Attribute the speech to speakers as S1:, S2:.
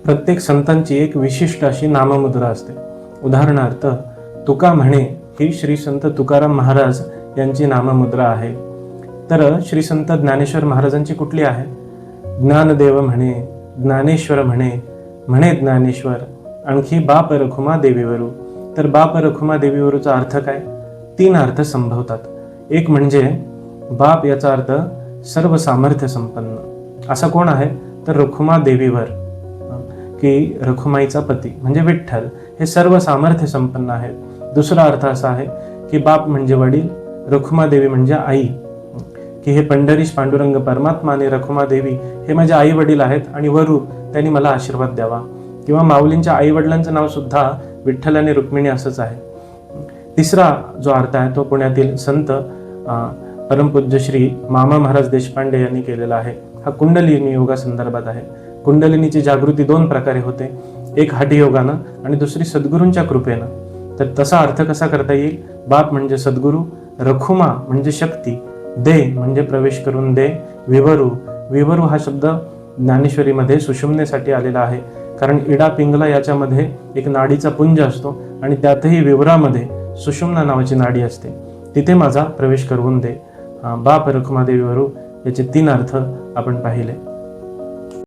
S1: प्रत्येक संतांची एक विशिष्ट अशी नाममुद्रा असते. उदाहरणार्थ तुका म्हणे ही श्री संत तुकाराम महाराज यांची नाममुद्रा आहे. तर श्री संत ज्ञानेश्वर महाराजांची कुठली आहे? ज्ञानदेव म्हणे, ज्ञानेश्वर म्हणे, म्हणे ज्ञानेश्वर, आणखी बाप रखुमा देवीवरू. तर बाप रखुमा देवीवरूचा अर्थ काय? 3 अर्थ संभवतात. एक म्हणजे बाप याचा अर्थ सर्व सामर्थ्य संपन्न. असा कोण आहे? तर रखुमा देवीवर, की रखुमाईचा पती म्हणजे विठ्ठल हे सर्व सामर्थ्य संपन्न आहेत. दुसरा अर्थ असा आहे की बाप म्हणजे वडील, रखुमा देवी म्हणजे आई, की हे पंढरीश पांडुरंग परमात्मा आणि रखुमा देवी हे माझे आई वडील आहेत आणि वरू त्यांनी मला आशीर्वाद द्यावा. किंवा माऊलींच्या आई वडिलांचं नाव सुद्धा विठ्ठल आणि रुक्मिणी असंच आहे. तिसरा जो अर्थ आहे तो पुण्यातील संत परमपूज्य श्री मामा महाराज देशपांडे यांनी केलेला आहे. हा कुंडलिनी योगा संदर्भात आहे. कुंडलिनीची जागृती 2 प्रकारे होते, एक हठयोगानं आणि दुसरी सद्गुरूंच्या कृपेनं. तर तसा अर्थ कसा करता येईल? बाप म्हणजे सद्गुरू, रखुमा म्हणजे शक्ती, दे म्हणजे प्रवेश करून दे, विवरू, विवरू हा शब्द ज्ञानेश्वरीमध्ये सुषुम्नेसाठी आलेला आहे. कारण इडा पिंगला याच्यामध्ये एक नाडीचा पुंज असतो आणि त्यातही विवरामध्ये सुषुम्ना नावाची नाडी असते. तिथे माझा प्रवेश करवून दे. बाप रखुमा देवीवरू याचे 3 अर्थ आपण पाहिले.